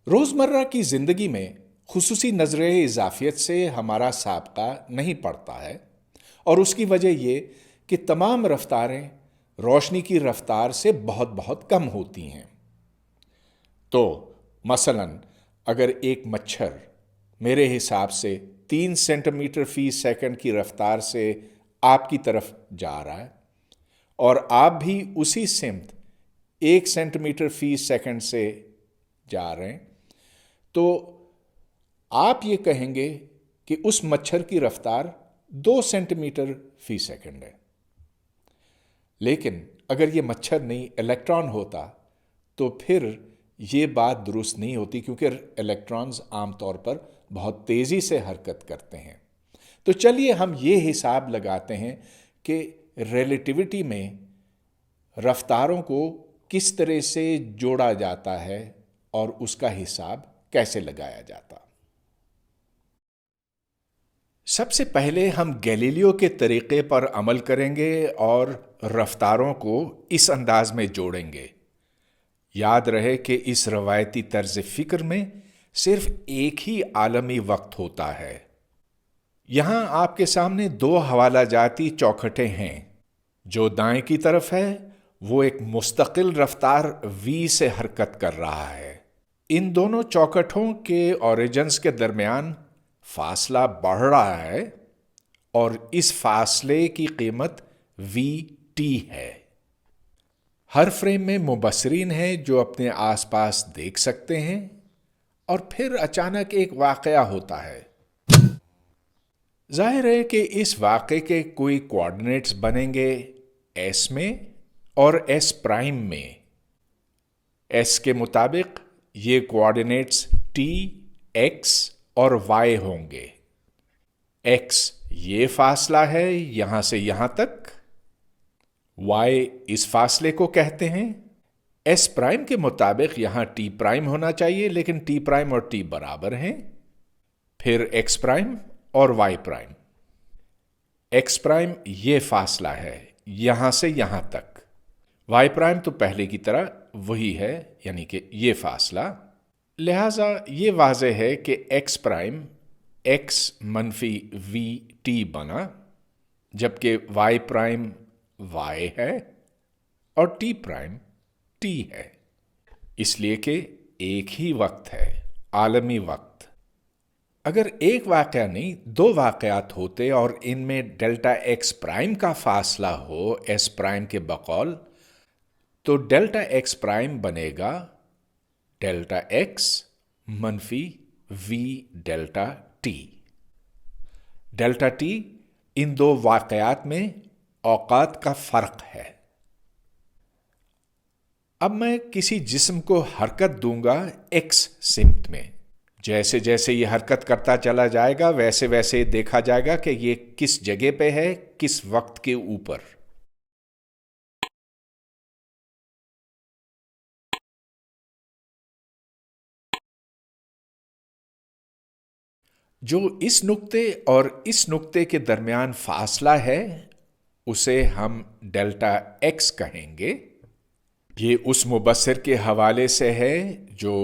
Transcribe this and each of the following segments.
روزمرہ کی زندگی میں خصوصی نظریہ اضافیت سے ہمارا سابقہ نہیں پڑتا ہے، اور اس کی وجہ یہ کہ تمام رفتاریں روشنی کی رفتار سے بہت بہت کم ہوتی ہیں۔ تو مثلا اگر ایک مچھر میرے حساب سے 3 سینٹی میٹر فی سیکنڈ کی رفتار سے آپ کی طرف جا رہا ہے، اور آپ بھی اسی سمت 1 سینٹی میٹر فی سیکنڈ سے جا رہے ہیں، تو آپ یہ کہیں گے کہ اس مچھر کی رفتار 2 سینٹی میٹر فی سیکنڈ ہے۔ لیکن اگر یہ مچھر نہیں الیکٹران ہوتا تو پھر یہ بات درست نہیں ہوتی، کیونکہ الیکٹرانز عام طور پر بہت تیزی سے حرکت کرتے ہیں۔ تو چلیے ہم یہ حساب لگاتے ہیں کہ ریلیٹیوٹی میں رفتاروں کو کس طرح سے جوڑا جاتا ہے اور اس کا حساب کیسے لگایا جاتا۔ سب سے پہلے ہم گیلیلیو کے طریقے پر عمل کریں گے اور رفتاروں کو اس انداز میں جوڑیں گے۔ یاد رہے کہ اس روایتی طرز فکر میں صرف ایک ہی عالمی وقت ہوتا ہے۔ یہاں آپ کے سامنے 2 حوالہ جاتی چوکھٹیں ہیں۔ جو دائیں کی طرف ہے وہ ایک مستقل رفتار v سے حرکت کر رہا ہے۔ ان دونوں چوکھٹوں کے اوریجنز کے درمیان فاصلہ بڑھ رہا ہے، اور اس فاصلے کی قیمت وی ٹی ہے۔ ہر فریم میں مبصرین ہیں جو اپنے آس پاس دیکھ سکتے ہیں، اور پھر اچانک ایک واقعہ ہوتا ہے۔ ظاہر ہے کہ اس واقعے کے کوئی کوآرڈینیٹس بنیں گے ایس میں اور ایس پرائم میں۔ ایس کے مطابق یہ کوآرڈینیٹس ٹی، ایکس اور وائی ہوں گے۔ ایکس یہ فاصلہ ہے یہاں سے یہاں تک، وائی اس فاصلے کو کہتے ہیں۔ ایس پرائم کے مطابق یہاں ٹی پرائم ہونا چاہیے، لیکن ٹی پرائم اور ٹی برابر ہیں۔ پھر ایکس پرائم اور وائی پرائم۔ ایکس پرائم یہ فاصلہ ہے یہاں سے یہاں تک، وائی پرائم تو پہلے کی طرح وہی ہے، یعنی کہ یہ فاصلہ۔ لہذا یہ واضح ہے کہ ایکس پرائم ایکس منفی وی ٹی بنا، جبکہ وائی پرائم وائی ہے اور ٹی پرائم ٹی ہے، اس لیے کہ ایک ہی وقت ہے، عالمی وقت۔ اگر ایک واقعہ نہیں 2 واقعات ہوتے اور ان میں ڈیلٹا ایکس پرائم کا فاصلہ ہو ایس پرائم کے بقول، تو ڈیلٹا ایکس پرائم بنے گا ڈیلٹا ایکس منفی وی ڈیلٹا ٹی۔ ڈیلٹا ٹی ان 2 واقعات میں اوقات کا فرق ہے۔ اب میں کسی جسم کو حرکت دوں گا ایکس سمت میں، جیسے جیسے یہ حرکت کرتا چلا جائے گا ویسے ویسے دیکھا جائے گا کہ یہ کس جگہ پہ ہے، کس وقت کے اوپر۔ جو اس نقطے اور اس نقطے کے درمیان فاصلہ ہے اسے ہم ڈیلٹا ایکس کہیں گے۔ یہ اس مبصر کے حوالے سے ہے جو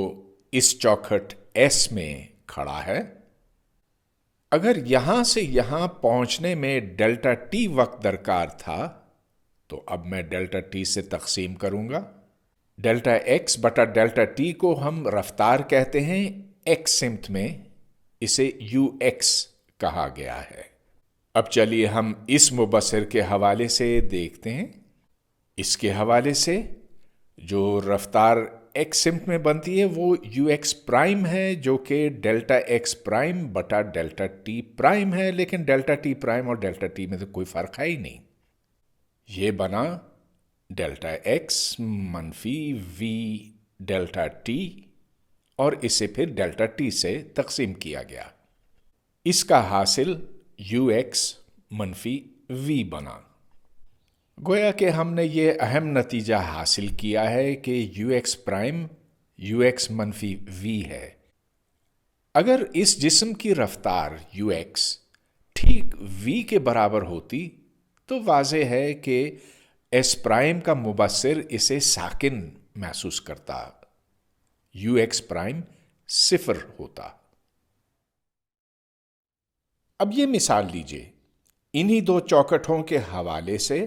اس چوکھٹ ایس میں کھڑا ہے۔ اگر یہاں سے یہاں پہنچنے میں ڈیلٹا ٹی وقت درکار تھا تو اب میں ڈیلٹا ٹی سے تقسیم کروں گا۔ ڈیلٹا ایکس بٹا ڈیلٹا ٹی کو ہم رفتار کہتے ہیں ایکس سمت میں، اسے یو ایکس کہا گیا ہے۔ اب چلیے ہم اس مبصر کے حوالے سے دیکھتے ہیں۔ اس کے حوالے سے جو رفتار ایکس سمت میں بنتی ہے وہ یو ایکس پرائم ہے، جو کہ ڈیلٹا ایکس پرائم بٹا ڈیلٹا ٹی پرائم ہے، لیکن ڈیلٹا ٹی پرائم اور ڈیلٹا ٹی میں تو کوئی فرق ہے ہی نہیں۔ یہ بنا ڈیلٹا ایکس منفی وی ڈیلٹا ٹی، اور اسے پھر ڈیلٹا ٹی سے تقسیم کیا گیا۔ اس کا حاصل یو ایکس منفی وی بنا۔ گویا کہ ہم نے یہ اہم نتیجہ حاصل کیا ہے کہ you ex prime you x منفی وی ہے۔ اگر اس جسم کی رفتار یو ایکس ٹھیک وی کے برابر ہوتی تو واضح ہے کہ ایس پرائم کا مبصر اسے ساکن محسوس کرتا۔ یو ایکس پرائم صفر ہوتا۔ اب یہ مثال لیجئے، انہی دو چوکٹوں کے حوالے سے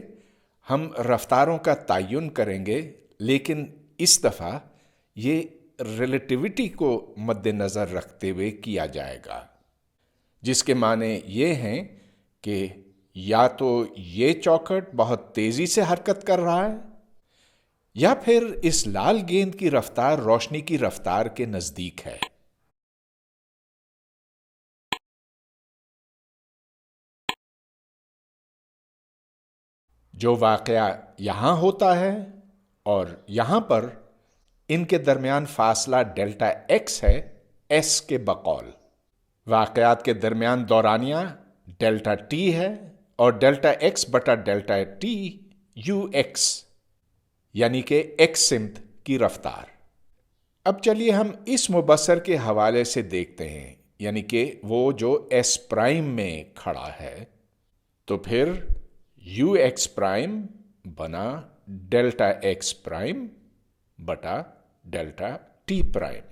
ہم رفتاروں کا تعین کریں گے، لیکن اس دفعہ یہ ریلیٹیوٹی کو مد نظر رکھتے ہوئے کیا جائے گا، جس کے معنی یہ ہیں کہ یا تو یہ چوکٹ بہت تیزی سے حرکت کر رہا ہے، یا پھر اس لال گیند کی رفتار روشنی کی رفتار کے نزدیک ہے۔ جو واقعہ یہاں ہوتا ہے اور یہاں پر، ان کے درمیان فاصلہ ڈیلٹا ایکس ہے، ایس کے بقول۔ واقعات کے درمیان دورانیہ ڈیلٹا ٹی ہے اور ڈیلٹا ایکس بٹا ڈیلٹا ٹی یو ایکس، یعنی کہ ایکس سمت کی رفتار۔ اب چلیے ہم اس مبصر کے حوالے سے دیکھتے ہیں، یعنی کہ وہ جو ایس پرائم میں کھڑا ہے، تو پھر یو ایکس پرائم بنا ڈیلٹا ایکس پرائم بٹا ڈیلٹا ٹی پرائم۔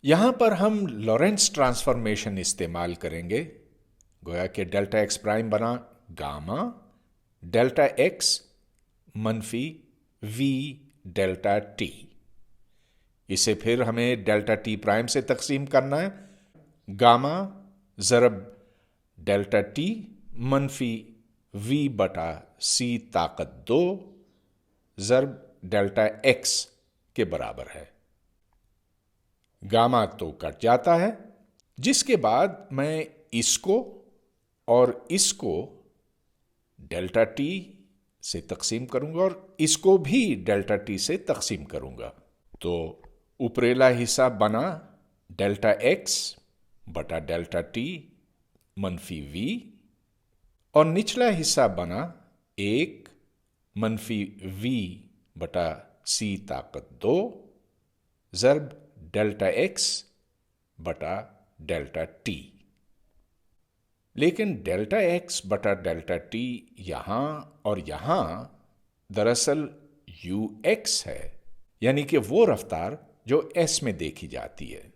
یہاں پر ہم لورنٹز ٹرانسفارمیشن استعمال کریں گے، گویا کہ ڈیلٹا ایکس پرائم بنا گاما ڈیلٹا ایکس منفی وی ڈیلٹا ٹی۔ اسے پھر ہمیں ڈیلٹا ٹی پرائم سے تقسیم کرنا ہے، گاما ضرب ڈیلٹا ٹی منفی وی بٹا سی طاقت 2 ضرب ڈیلٹا ایکس کے برابر ہے۔ گاما تو کٹ جاتا ہے، جس کے بعد میں اس کو اور اس کو ڈیلٹا ٹی سے تقسیم کروں گا اور اس کو بھی ڈیلٹا ٹی سے تقسیم کروں گا، تو اوپریلا حصہ بنا ڈیلٹا ایکس بٹا ڈیلٹا ٹی منفی وی، اور نچلا حصہ بنا 1 منفی وی بٹا سی طاقت 2 ضرب ڈیلٹا ایکس بٹا ڈیلٹا ٹی۔ لیکن ڈیلٹا ایکس بٹا ڈیلٹا ٹی یہاں اور یہاں دراصل یو ایکس ہے، یعنی کہ وہ رفتار جو ایس میں دیکھی جاتی ہے،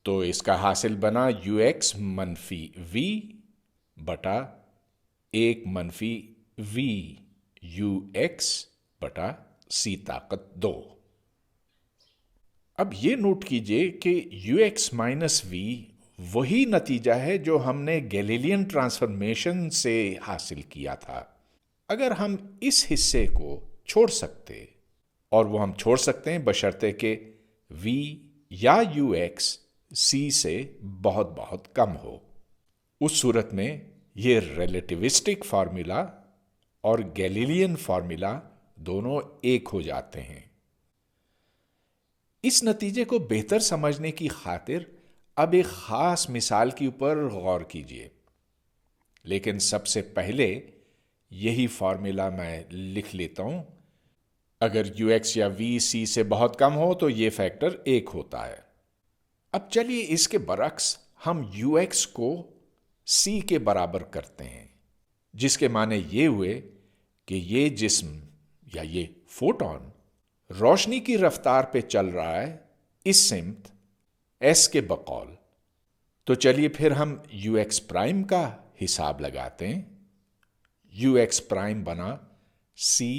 تو اس کا حاصل بنا یو ایکس منفی وی بٹا 1 منفی وی یو ایکس بٹا سی طاقت 2۔ اب یہ نوٹ کیجئے کہ یو ایکس مائنس وی وہی نتیجہ ہے جو ہم نے گیلیلین ٹرانسفارمیشن سے حاصل کیا تھا۔ اگر ہم اس حصے کو چھوڑ سکتے، اور وہ ہم چھوڑ سکتے ہیں بشرطے کہ وی یا یو ایکس سی سے بہت بہت کم ہو، اس صورت میں یہ ریلیٹیوسٹک فارمولا اور گیلیلین فارمولا دونوں ایک ہو جاتے ہیں۔ اس نتیجے کو بہتر سمجھنے کی خاطر اب ایک خاص مثال کے اوپر غور کیجیے، لیکن سب سے پہلے یہی فارمولا میں لکھ لیتا ہوں۔ اگر یو ایکس یا وی سی سے بہت کم ہو تو یہ فیکٹر 1 ہوتا ہے۔ اب چلیے اس کے برعکس ہم یو ایکس کو سی کے برابر کرتے ہیں، جس کے معنی یہ ہوئے کہ یہ جسم یا یہ فوٹون روشنی کی رفتار پہ چل رہا ہے اس سمت ایس کے بقول۔ تو چلیے پھر ہم یو ایکس پرائم کا حساب لگاتے ہیں۔ یو ایکس پرائم بنا سی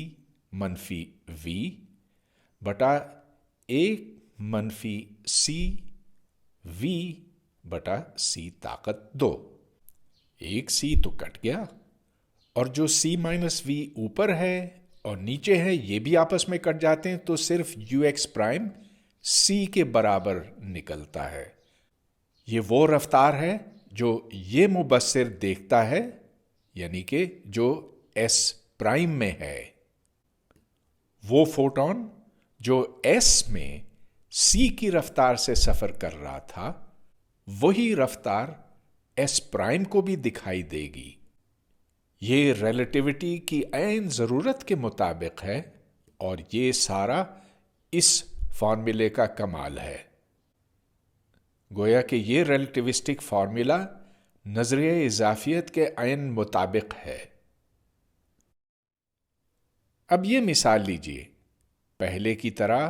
منفی وی بٹا 1 منفی سی وی بٹا سی طاقت 2۔ ایک سی تو کٹ گیا، اور جو سی مائنس وی اوپر ہے اور نیچے ہے یہ بھی آپس میں کٹ جاتے ہیں، تو صرف یو ایکس پرائم سی کے برابر نکلتا ہے۔ یہ وہ رفتار ہے جو یہ مبصر دیکھتا ہے، یعنی کہ جو ایس پرائم میں ہے۔ وہ فوٹون جو ایس میں سی کی رفتار سے سفر کر رہا تھا، وہی رفتار ایس پرائم کو بھی دکھائی دے گی۔ یہ ریلیٹیوٹی کی عین ضرورت کے مطابق ہے، اور یہ سارا اس فارمولے کا کمال ہے۔ گویا کہ یہ ریلیٹیوسٹک فارمولا نظریہ اضافیت کے عین مطابق ہے۔ اب یہ مثال لیجئے، پہلے کی طرح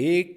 1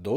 2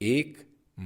1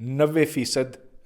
90%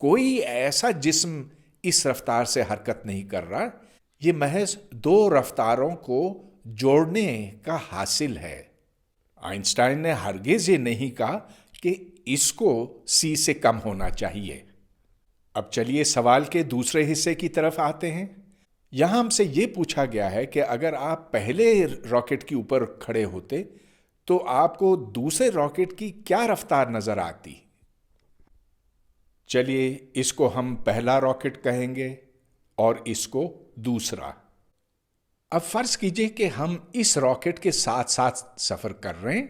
کوئی ایسا جسم اس رفتار سے حرکت نہیں کر رہا، یہ محض دو رفتاروں کو جوڑنے کا حاصل ہے۔ آئنسٹائن نے ہرگز یہ نہیں کہا کہ اس کو c سے کم ہونا چاہیے۔ اب چلیے سوال کے دوسرے حصے کی طرف آتے ہیں۔ یہاں ہم سے یہ پوچھا گیا ہے کہ اگر آپ پہلے راکٹ کے اوپر کھڑے ہوتے تو آپ کو دوسرے راکٹ کی کیا رفتار نظر آتی؟ چلیے اس کو ہم پہلا راکٹ کہیں گے اور اس کو دوسرا۔ اب فرض کیجئے کہ ہم اس راکٹ کے ساتھ ساتھ سفر کر رہے ہیں،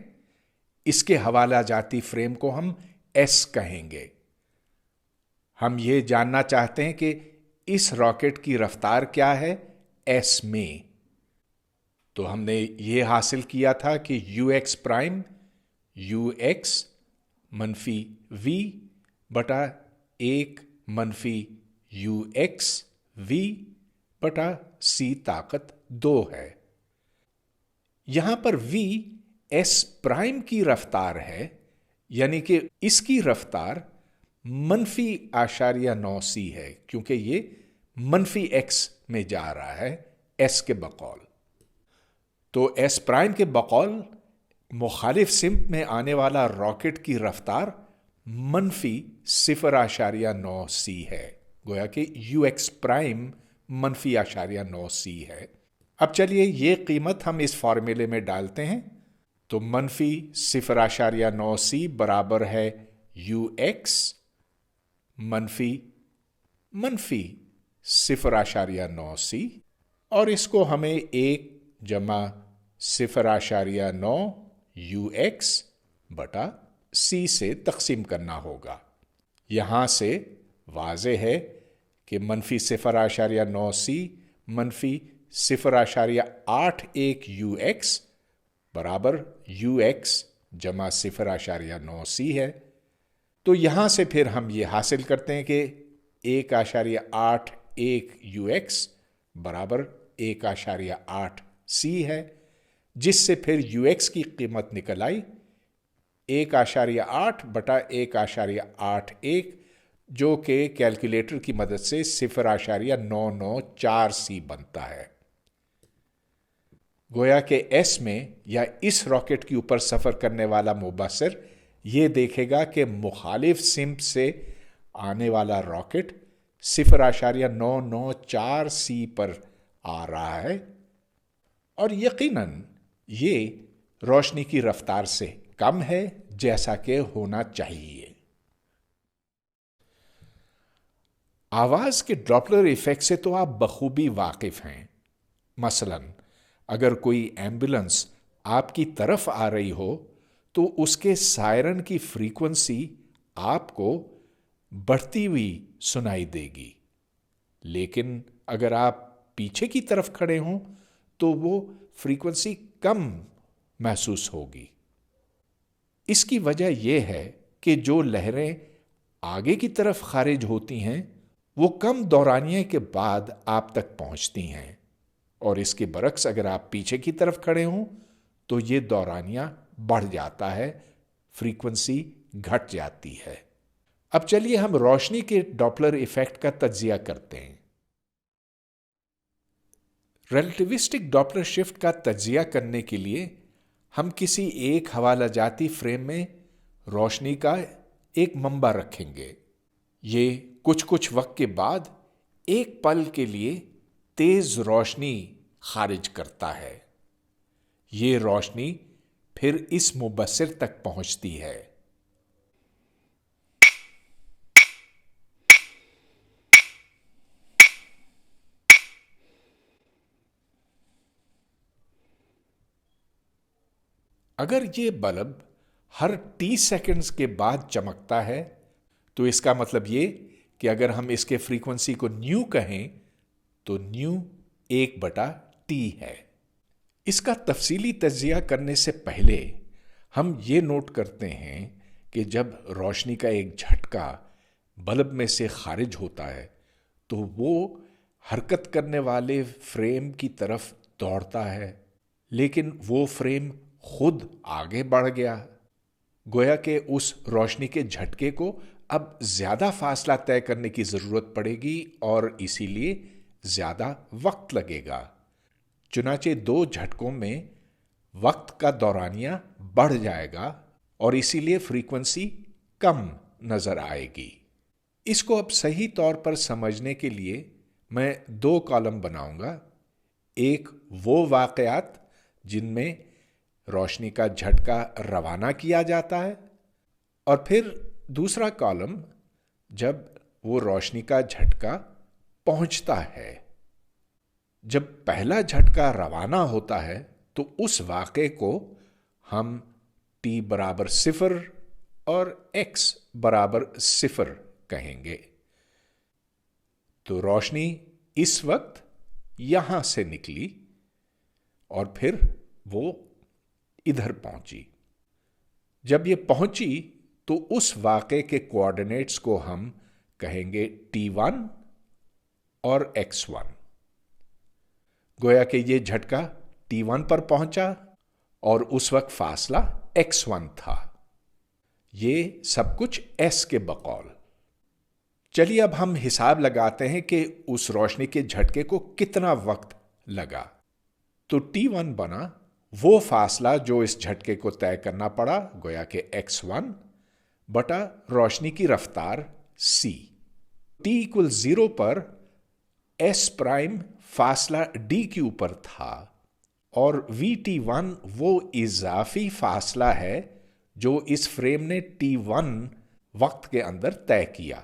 اس کے حوالہ جاتی فریم کو ہم ایس کہیں گے۔ ہم یہ جاننا چاہتے ہیں کہ اس راکٹ کی رفتار کیا ہے ایس میں۔ تو ہم نے یہ حاصل کیا تھا کہ you ex prime you x منفی وی بٹا ایک منفی یو ایکس وی بٹا سی طاقت 2 ہے۔ یہاں پر وی ایس پرائم کی رفتار ہے، یعنی کہ اس کی رفتار منفی اشاریہ 9 سی ہے، کیونکہ یہ منفی ایکس میں جا رہا ہے ایس کے بقول۔ تو ایس پرائم کے بقول مخالف سمت میں آنے والا راکٹ کی رفتار منفی 0.9 سی ہے، گویا کہ یو ایکس پرائم منفی 0.9 سی ہے۔ اب چلیے یہ قیمت ہم اس فارمولے میں ڈالتے ہیں، تو منفی 0.9 سی برابر ہے یو ایکس منفی 0.9 سی، اور اس کو ہمیں 1 جمع 0.9 یو ایکس بٹا سی سے تقسیم کرنا ہوگا۔ یہاں سے واضح ہے کہ منفی 0.9 سی منفی 0.81 یو ایکس برابر یو ایکس جمع 0.9 سی ہے۔ تو یہاں سے پھر ہم یہ حاصل کرتے ہیں کہ 1.81 یو ایکس برابر 1.8 سی ہے، جس سے پھر یو ایکس کی قیمت نکل آئی 1.8 بٹا 1.81، جو کہ کیلکولیٹر کی مدد سے 0.994 سی بنتا ہے۔ گویا کہ ایس میں یا اس راکٹ کے اوپر سفر کرنے والا مبصر یہ دیکھے گا کہ مخالف سمت سے آنے والا راکٹ 0.994 سی پر آ رہا ہے، اور یقیناً یہ روشنی کی رفتار سے کم ہے، جیسا کہ ہونا چاہیے۔ آواز کے ڈاپلر ایفیکٹ سے تو آپ بخوبی واقف ہیں۔ مثلا اگر کوئی ایمبولنس آپ کی طرف آ رہی ہو تو اس کے سائرن کی فریکوینسی آپ کو بڑھتی ہوئی سنائی دے گی، لیکن اگر آپ پیچھے کی طرف کھڑے ہوں تو وہ فریکوینسی کم محسوس ہوگی۔ اس کی وجہ یہ ہے کہ جو لہریں آگے کی طرف خارج ہوتی ہیں وہ کم دورانیے کے بعد آپ تک پہنچتی ہیں، اور اس کے برعکس اگر آپ پیچھے کی طرف کھڑے ہوں تو یہ دورانیہ بڑھ جاتا ہے، فریکوینسی گھٹ جاتی ہے۔ اب چلیے ہم روشنی کے ڈاپلر ایفیکٹ کا تجزیہ کرتے ہیں۔ ریلیٹیوسٹک ڈاپلر شفٹ کا تجزیہ کرنے کے لیے ہم کسی ایک حوالہ جاتی فریم میں روشنی کا ایک منبع رکھیں گے۔ یہ کچھ وقت کے بعد ایک پل کے لیے تیز روشنی خارج کرتا ہے۔ یہ روشنی پھر اس مبصر تک پہنچتی ہے۔ اگر یہ بلب ہر 30 سیکنڈز کے بعد چمکتا ہے تو اس کا مطلب یہ کہ اگر ہم اس کے فریکوینسی کو نیو کہیں تو نیو 1/T ہے۔ اس کا تفصیلی تجزیہ کرنے سے پہلے ہم یہ نوٹ کرتے ہیں کہ جب روشنی کا ایک جھٹکا بلب میں سے خارج ہوتا ہے تو وہ حرکت کرنے والے فریم کی طرف دوڑتا ہے، لیکن وہ فریم خود آگے بڑھ گیا، گویا کہ اس روشنی کے جھٹکے کو اب زیادہ فاصلہ طے کرنے کی ضرورت پڑے گی اور اسی لیے زیادہ وقت لگے گا۔ چنانچہ دو جھٹکوں میں وقت کا دورانیہ بڑھ جائے گا اور اسی لیے فریکوینسی کم نظر آئے گی۔ اس کو اب صحیح طور پر سمجھنے کے لیے میں دو کالم بناؤں گا، ایک وہ واقعات جن میں روشنی کا جھٹکا روانہ کیا جاتا ہے، اور پھر دوسرا کالم جب وہ روشنی کا جھٹکا پہنچتا ہے۔ جب پہلا جھٹکا روانہ ہوتا ہے تو اس واقعے کو ہم t برابر 0 اور x برابر 0 کہیں گے۔ تو روشنی اس وقت یہاں سے نکلی اور پھر وہ ادھر پہنچی۔ جب یہ پہنچی تو اس واقعے کے کوآرڈینیٹس کو ہم کہیں گے t1 اور x1۔ گویا کہ یہ جھٹکا t1 پر پہنچا اور اس وقت فاصلہ x1 تھا۔ یہ سب کچھ s کے بقول۔ چلیے اب ہم حساب لگاتے ہیں کہ اس روشنی کے جھٹکے کو کتنا وقت لگا۔ تو t1 بنا وہ فاصلہ جو اس جھٹکے کو طے کرنا پڑا، گویا کہ x1 بٹا روشنی کی رفتار c۔ t=0 پر s پرائم فاصلہ dq پر تھا اور vt1 وہ اضافی فاصلہ ہے جو اس فریم نے t1 وقت کے اندر طے کیا۔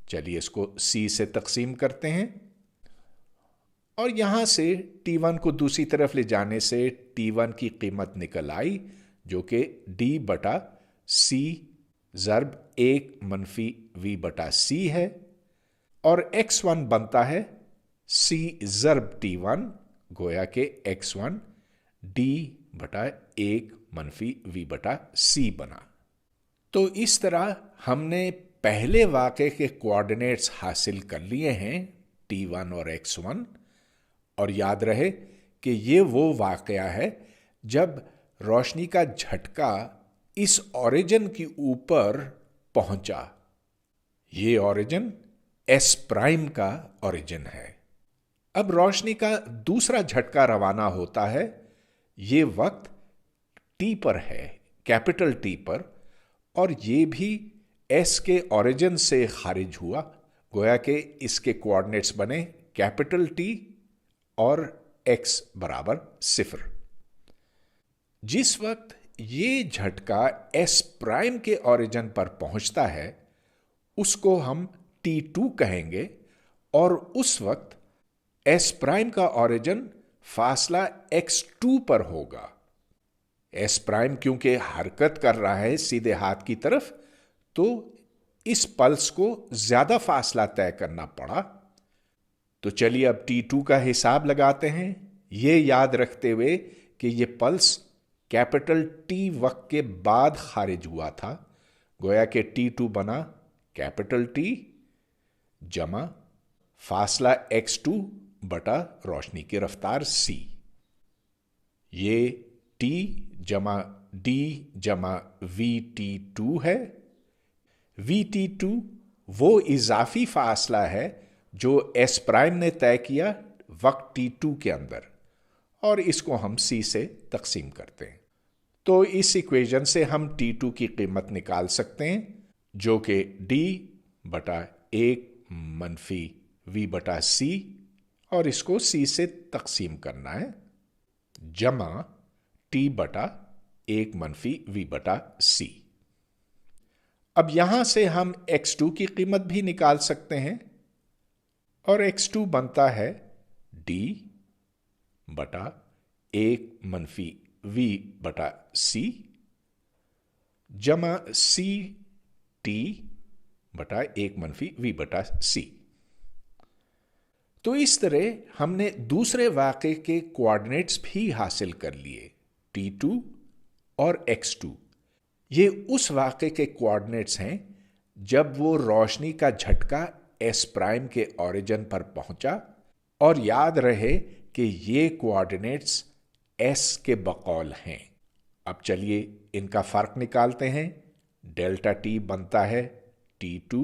چلیے اس کو c سے تقسیم کرتے ہیں اور یہاں سے t1 کو دوسری طرف لے جانے سے t1 کی قیمت نکل آئی جو کہ d بٹا c ضرب 1 منفی v بٹا c ہے، اور x1 بنتا ہے c ضرب t1 گویا کہ x1 d بٹا 1 منفی v بٹا c بنا۔ تو اس طرح ہم نے پہلے واقعے کے کوآرڈینیٹس حاصل کر لیے ہیں t1 اور x1، اور یاد رہے کہ یہ وہ واقعہ ہے جب روشنی کا جھٹکا اس اوریجن کے اوپر پہنچا۔ یہ اوریجن ایس پرائم کا اوریجن ہے۔ اب روشنی کا دوسرا جھٹکا روانہ ہوتا ہے، یہ وقت ٹی پر ہے، کیپٹل ٹی پر، اور یہ بھی ایس کے اوریجن سے خارج ہوا، گویا کہ اس کے کوآرڈینیٹس بنے کیپٹل ٹی اور ایکس برابر 0۔ جس وقت یہ جھٹکا ایس پرائم کے اوریجن پر پہنچتا ہے اس کو ہم T2 کہیں گے، اور اس وقت ایس پرائم کا اوریجن فاصلہ x2 پر ہوگا۔ ایس پرائم کیونکہ حرکت کر رہا ہے سیدھے ہاتھ کی طرف، تو اس پلس کو زیادہ فاصلہ طے کرنا پڑا۔ تو چلیے اب T2 کا حساب لگاتے ہیں، یہ یاد رکھتے ہوئے کہ یہ پلس کیپٹل ٹی وقت کے بعد خارج ہوا تھا، گویا کہ T2 بنا کیپٹل ٹی جمع فاصلہ x2 بٹا روشنی کی رفتار c۔ یہ t جمع d جمع vt2 ہے۔ vt2 وہ اضافی فاصلہ ہے جو ایس پرائم نے طے کیا وقت t2 کے اندر، اور اس کو ہم c سے تقسیم کرتے ہیں۔ تو اس ایکویژن سے ہم t2 کی قیمت نکال سکتے ہیں جو کہ d بٹا 1 منفی v بٹا c، اور اس کو c سے تقسیم کرنا ہے، جمع t بٹا 1 منفی v بٹا c۔ اب یہاں سے ہم x2 کی قیمت بھی نکال سکتے ہیں، اور x2 بنتا ہے d بٹا 1 منفی v بٹا c جمع c t بٹا 1 منفی v بٹا c۔ تو اس طرح ہم نے دوسرے واقعے کے کوآرڈینیٹس بھی حاصل کر لیے، T2 اور x2۔ یہ اس واقعے کے کوآرڈینیٹس ہیں جب وہ روشنی کا جھٹکا ایس پرائم کے اوریجن پر پہنچا، اور یاد رہے کہ یہ کوآرڈینیٹس ایس کے بقول ہیں۔ اب چلیے ان کا فرق نکالتے ہیں۔ ڈیلٹا ٹی بنتا ہے T2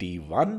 T1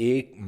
1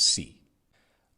C।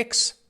X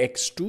X2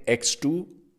X2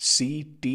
CT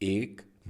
1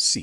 C।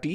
T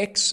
X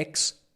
X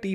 T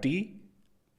T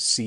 C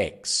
X।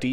T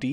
T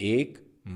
1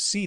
C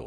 2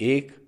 1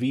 V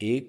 1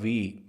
V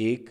1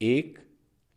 1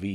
V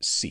C।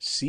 C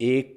1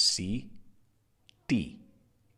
C T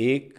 1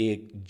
1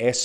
S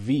V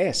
S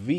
V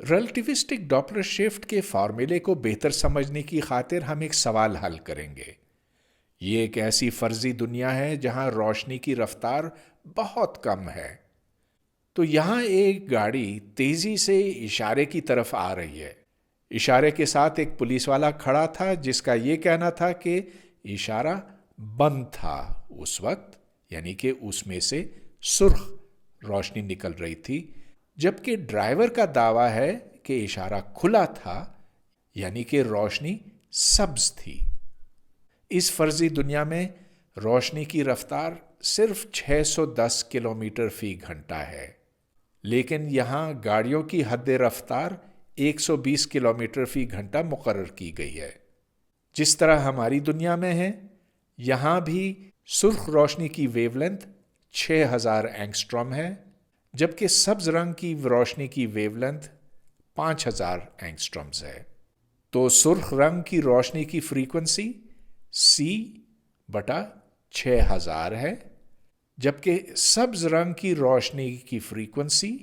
relativistic Doppler shift کے فارمولے کو بہتر سمجھنے کی خاطر ہم ایک سوال حل کریں گے۔ یہ ایک ایسی فرضی دنیا ہے جہاں روشنی کی رفتار بہت کم ہے۔ تو یہاں ایک گاڑی تیزی سے اشارے کی طرف آ رہی ہے۔ اشارے کے ساتھ ایک پولیس والا کھڑا تھا جس کا یہ کہنا تھا کہ اشارہ بند تھا اس وقت، یعنی کہ اس میں سے سرخ روشنی نکل رہی تھی، جبکہ ڈرائیور کا دعویٰ ہے کہ اشارہ کھلا تھا، یعنی کہ روشنی سبز تھی۔ اس فرضی دنیا میں روشنی کی رفتار صرف 610 کلومیٹر فی گھنٹہ ہے، لیکن یہاں گاڑیوں کی حد رفتار 120 کلومیٹر فی گھنٹہ مقرر کی گئی ہے۔ جس طرح ہماری دنیا میں ہے، یہاں بھی سرخ روشنی کی ویو لینتھ 6000 اینگسٹروم ہے، جبکہ سبز رنگ کی روشنی کی ویو لینتھ 5000 اینگسٹرومز ہے۔ تو سرخ رنگ کی روشنی کی فریکوینسی C/6000 ہے، جبکہ سبز رنگ کی روشنی کی فریکوینسی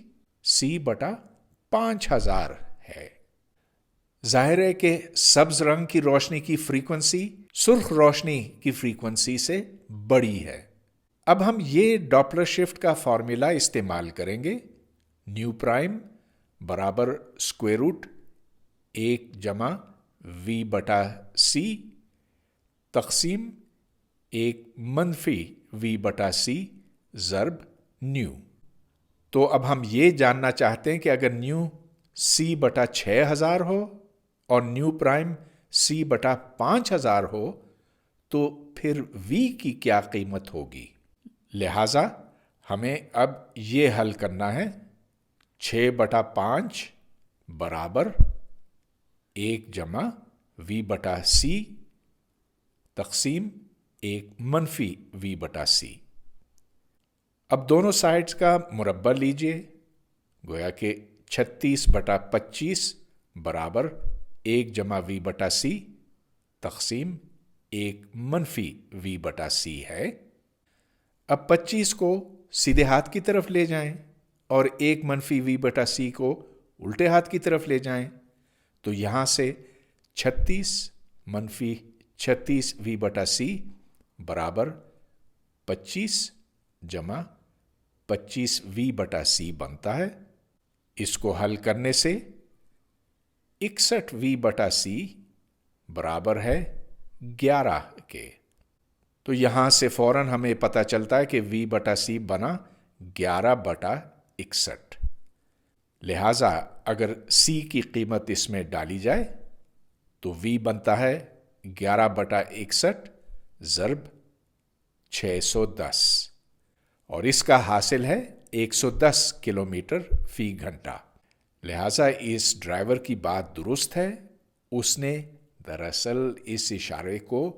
C/5000 ہے۔ ظاہر ہے کہ سبز رنگ کی روشنی کی فریکوینسی سرخ روشنی کی فریکوینسی سے بڑی ہے۔ اب ہم یہ ڈاپلر شفٹ کا فارمولا استعمال کریں گے۔ نیو پرائم برابر اسکوائر روٹ 1-V/C تقسیم 1-V/C ضرب نیو۔ تو اب ہم یہ جاننا چاہتے ہیں کہ اگر نیو C/6000 ہو اور نیو پرائم C/5000 ہو تو پھر V کی کیا قیمت ہوگی؟ لہذا ہمیں اب یہ حل کرنا ہے۔ 6/5 برابر 1-V/C تقسیم 1-V/C۔ اب دونوں سائڈز کا مربع لیجئے، گویا کہ 36/25 برابر 1-V/C تقسیم 1-V/C ہے۔ اب 25 کو سیدھے ہاتھ کی طرف لے جائیں اور 1-V/C کو الٹے ہاتھ کی طرف لے جائیں، تو یہاں سے 36-V/C برابر 25-25V/C بنتا ہے۔ اس کو حل کرنے سے 61V/C برابر ہے 11 کے۔ تو یہاں سے فوراً ہمیں پتہ چلتا ہے کہ V/C بنا 11/61۔ لہٰذا اگر C کی قیمت اس میں ڈالی جائے تو V بنتا ہے 11/61 ضرب 610، اور اس کا حاصل ہے 110 کلومیٹر فی گھنٹہ۔ لہٰذا اس ڈرائیور کی بات درست ہے، اس نے دراصل اس اشارے کو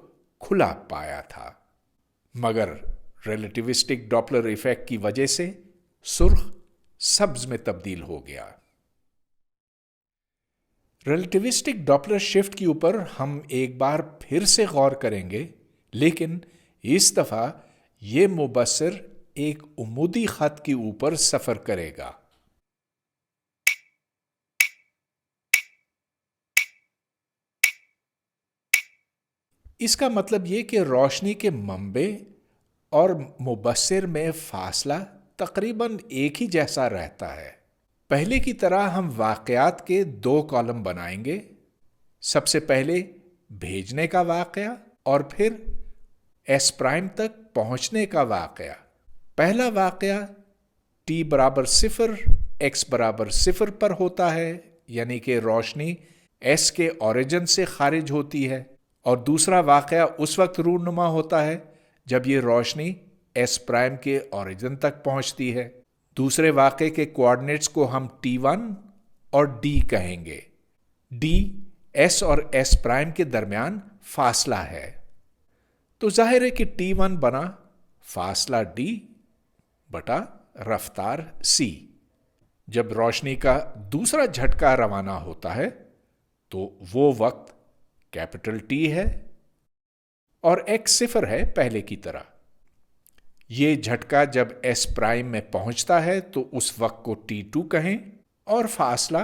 کھلا پایا تھا، مگر ریلیٹیوسٹک ڈاپلر ایفیکٹ کی وجہ سے سرخ سبز میں تبدیل ہو گیا۔ ریلیٹیوسٹک ڈاپلر شفٹ کے اوپر ہم ایک بار پھر سے غور کریں گے، لیکن اس دفعہ یہ مبصر ایک عمودی خط کے اوپر سفر کرے گا۔ اس کا مطلب یہ کہ روشنی کے منبع اور مبصر میں فاصلہ تقریباً ایک ہی جیسا رہتا ہے۔ پہلے کی طرح ہم واقعات کے 2 کالم بنائیں گے۔ سب سے پہلے بھیجنے کا واقعہ اور پھر S' تک پہنچنے کا واقعہ۔ پہلا واقعہ t=0 x=0 پر ہوتا ہے، یعنی کہ روشنی S کے اوریجن سے خارج ہوتی ہے، اور دوسرا واقعہ اس وقت رونما ہوتا ہے جب یہ روشنی S' کے اوریجن تک پہنچتی ہے۔ دوسرے واقعے کے کوآرڈینیٹس کو ہم T1 اور D کہیں گے۔ D S اور S' کے درمیان فاصلہ ہے، تو ظاہر ہے کہ T1 بنا فاصلہ D بٹا رفتار C۔ جب روشنی کا دوسرا جھٹکا روانہ ہوتا ہے تو وہ وقت کیپٹل T ہے اور x 0 ہے پہلے کی طرح۔ یہ جھٹکا جب S' میں پہنچتا ہے تو اس وقت کو T2 کہیں، اور فاصلہ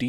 T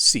C।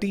T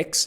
x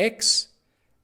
x,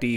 T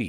T,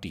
T,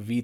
V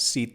C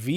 V